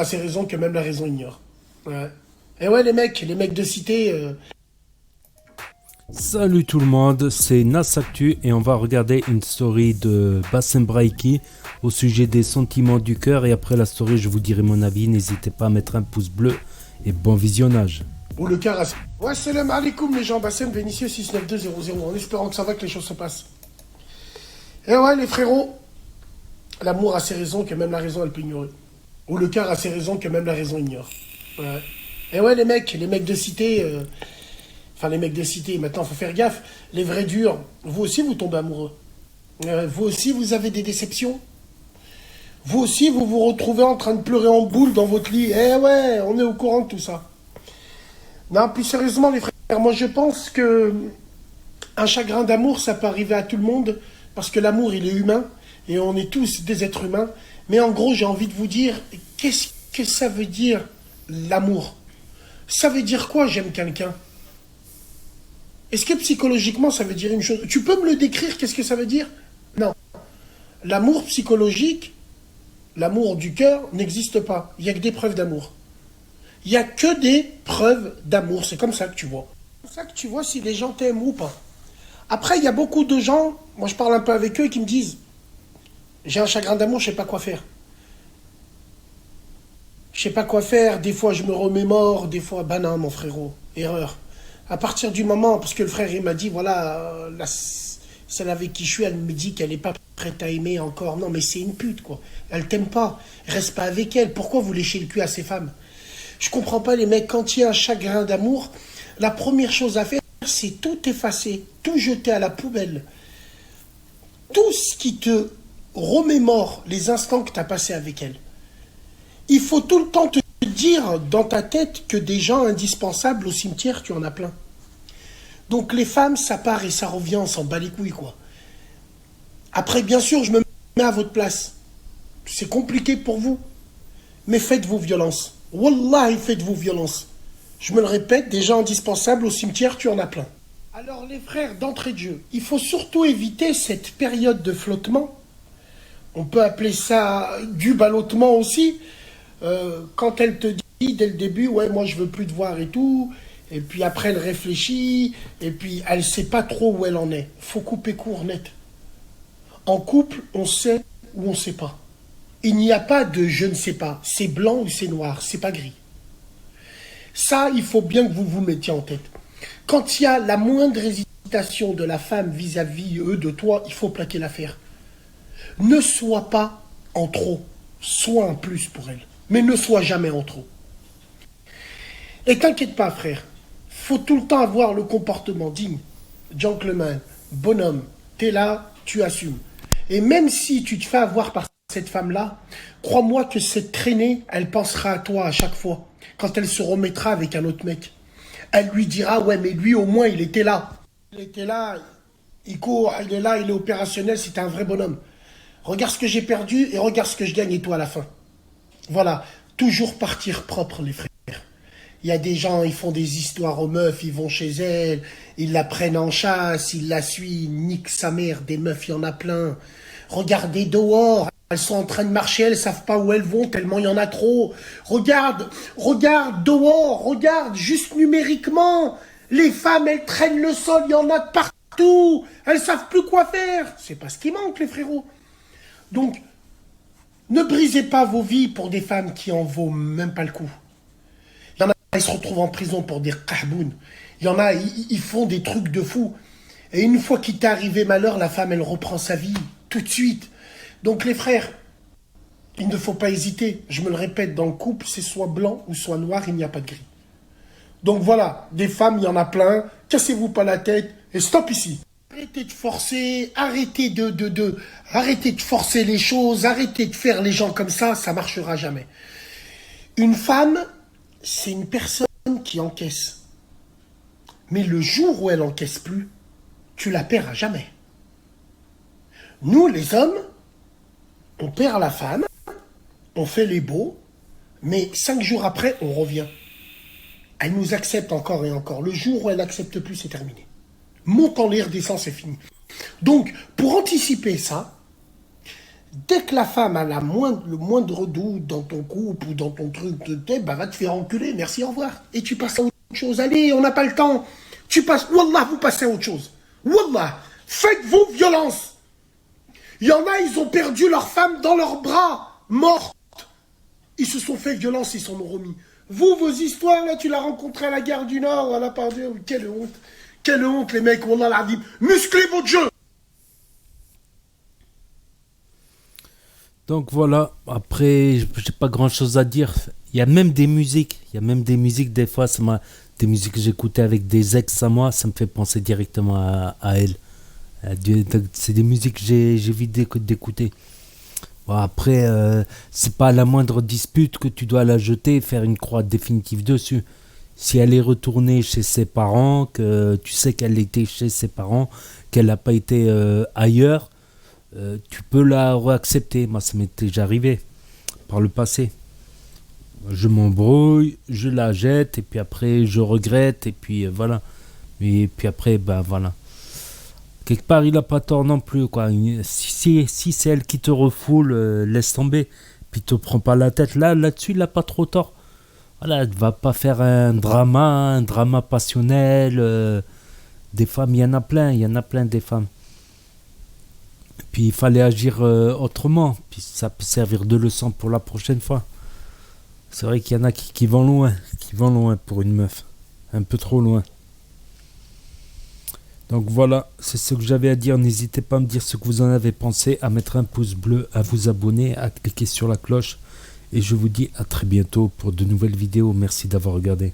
a ses raisons que même la raison ignore. Ouais. Et ouais, les mecs de cité. Salut tout le monde, c'est Nas Actu et on va regarder une story de Bassem Braiki au sujet des sentiments du cœur et après la story je vous dirai mon avis, n'hésitez pas à mettre un pouce bleu et bon visionnage. Ou le cœur a... Ouais, salam alaikum les gens, Bassem Vénitieux 69200, en espérant que ça va, que les choses se passent. Et ouais, les frérots, l'amour a ses raisons que même la raison elle peut ignorer. Ou le cœur a ses raisons que même la raison ignore. Ouais. Et ouais, les mecs de cité... Enfin, les mecs de cité, maintenant, faut faire gaffe. Les vrais durs, vous aussi, vous tombez amoureux. Vous aussi, vous avez des déceptions. Vous aussi, vous vous retrouvez en train de pleurer en boule dans votre lit. Eh ouais, on est au courant de tout ça. Non, plus sérieusement, les frères, moi, je pense que un chagrin d'amour, ça peut arriver à tout le monde, parce que l'amour, il est humain, et on est tous des êtres humains. Mais en gros, j'ai envie de vous dire, qu'est-ce que ça veut dire, l'amour? Ça veut dire quoi, j'aime quelqu'un? Est-ce que psychologiquement, ça veut dire une chose? Tu peux me le décrire, qu'est-ce que ça veut dire? Non. L'amour psychologique, l'amour du cœur, n'existe pas. Il n'y a que des preuves d'amour. Il n'y a que des preuves d'amour. C'est comme ça que tu vois. C'est comme ça que tu vois si les gens t'aiment ou pas. Après, il y a beaucoup de gens, moi je parle un peu avec eux, qui me disent, j'ai un chagrin d'amour, je ne sais pas quoi faire. Je ne sais pas quoi faire, des fois je me remémore, des fois, bah non mon frérot, erreur. À partir du moment, parce que le frère il m'a dit, voilà, celle avec qui je suis, elle me dit qu'elle n'est pas prête à aimer encore. Non mais c'est une pute quoi. Elle t'aime pas. Reste pas avec elle. Pourquoi vous léchez le cul à ces femmes? Je comprends pas les mecs, quand il y a un chagrin d'amour, la première chose à faire, c'est tout effacer, tout jeter à la poubelle. Tout ce qui te remémore les instants que tu as passés avec elle. Il faut tout le temps te dire dans ta tête que des gens indispensables au cimetière, tu en as plein. Donc les femmes, ça part et ça revient, on s'en bat les couilles, quoi. Après, bien sûr, je me mets à votre place. C'est compliqué pour vous. Mais faites vos violences. Wallah, faites vos violences. Je me le répète, des gens indispensables au cimetière, tu en as plein. Alors les frères, d'entrée de jeu, il faut surtout éviter cette période de flottement. On peut appeler ça du ballottement aussi. Quand elle te dit dès le début, ouais, moi je veux plus te voir et tout, et puis après elle réfléchit, et puis elle sait pas trop où elle en est. Faut couper court net. En couple, on sait ou on sait pas. Il n'y a pas de je ne sais pas. C'est blanc ou c'est noir, c'est pas gris. Ça, il faut bien que vous vous mettiez en tête. Quand il y a la moindre hésitation de la femme vis-à-vis de toi, il faut plaquer l'affaire. Ne sois pas en trop, sois en plus pour elle. Mais ne sois jamais en trop. Et t'inquiète pas, frère. Faut tout le temps avoir le comportement digne, gentleman, bonhomme. T'es là, tu assumes. Et même si tu te fais avoir par cette femme-là, crois-moi que cette traînée, elle pensera à toi à chaque fois. Quand elle se remettra avec un autre mec. Elle lui dira, ouais, mais lui, au moins, il était là. Il était là, il court, il est là, il est opérationnel, c'est un vrai bonhomme. Regarde ce que j'ai perdu et regarde ce que je gagne et toi à la fin. Voilà, toujours partir propre, les frères. Il y a des gens, ils font des histoires aux meufs, ils vont chez elle, ils la prennent en chasse, ils la suivent, nique sa mère, des meufs, il y en a plein. Regardez dehors, elles sont en train de marcher, elles savent pas où elles vont, tellement il y en a trop. Regarde, regarde dehors, regarde, juste numériquement. Les femmes, elles traînent le sol, il y en a de partout. Elles savent plus quoi faire. C'est pas ce qui manque, les frérots. Donc, ne brisez pas vos vies pour des femmes qui en vaut même pas le coup. Il y en a, ils se retrouvent en prison pour des kahboun. Il y en a, ils font des trucs de fou. Et une fois qu'il t'est arrivé malheur, la femme, elle reprend sa vie tout de suite. Donc les frères, il ne faut pas hésiter. Je me le répète, dans le couple, c'est soit blanc ou soit noir, il n'y a pas de gris. Donc voilà, des femmes, il y en a plein. Cassez-vous pas la tête et stop ici. Arrêtez de forcer, arrêtez de forcer les choses, arrêtez de faire les gens comme ça marchera jamais. Une femme, c'est une personne qui encaisse. Mais le jour où elle encaisse plus, tu la perds à jamais. Nous, les hommes, on perd la femme, on fait les beaux, mais 5 jours après, on revient. Elle nous accepte encore et encore. Le jour où elle n'accepte plus, c'est terminé. Monte en l'air, descend, c'est fini. Donc, pour anticiper ça, Dès que la femme a le moindre doute dans ton couple ou dans ton truc de tête, bah va te faire enculer, merci, au revoir. Et tu passes à autre chose. Allez, on n'a pas le temps. Tu passes, Wallah, vous passez à autre chose. Wallah, faites vos violences. Il y en a, ils ont perdu leur femme dans leurs bras, morte. Ils se sont fait violence, ils s'en ont remis. Vous, vos histoires, là, tu l'as rencontré à la gare du Nord, à la part de... Quelle honte. Quelle honte, les mecs, Wallah l'azim. Musclez votre jeu. Donc voilà, après, j'ai pas grand chose à dire. Il y a même des musiques. Des fois, des musiques que j'écoutais avec des ex à moi, ça me fait penser directement à elle. C'est des musiques que j'ai vite d'écouter. Bon, après, c'est pas à la moindre dispute que tu dois la jeter et faire une croix définitive dessus. Si elle est retournée chez ses parents, que tu sais qu'elle était chez ses parents, qu'elle n'a pas été ailleurs, tu peux la réaccepter. Moi, ça m'est déjà arrivé par le passé. Je m'embrouille, je la jette, et puis après, je regrette, et puis voilà. Et puis après, ben voilà. Quelque part, il n'a pas tort non plus, quoi. Si c'est elle qui te refoule, laisse tomber. Puis te prends pas la tête. Là-dessus, il n'a pas trop tort. Voilà, ne va pas faire un drama passionnel. Des femmes, il y en a plein des femmes. Puis il fallait agir autrement. Puis ça peut servir de leçon pour la prochaine fois. C'est vrai qu'il y en a qui vont loin pour une meuf. Un peu trop loin. Donc voilà, c'est ce que j'avais à dire. N'hésitez pas à me dire ce que vous en avez pensé, à mettre un pouce bleu, à vous abonner, à cliquer sur la cloche. Et je vous dis à très bientôt pour de nouvelles vidéos. Merci d'avoir regardé.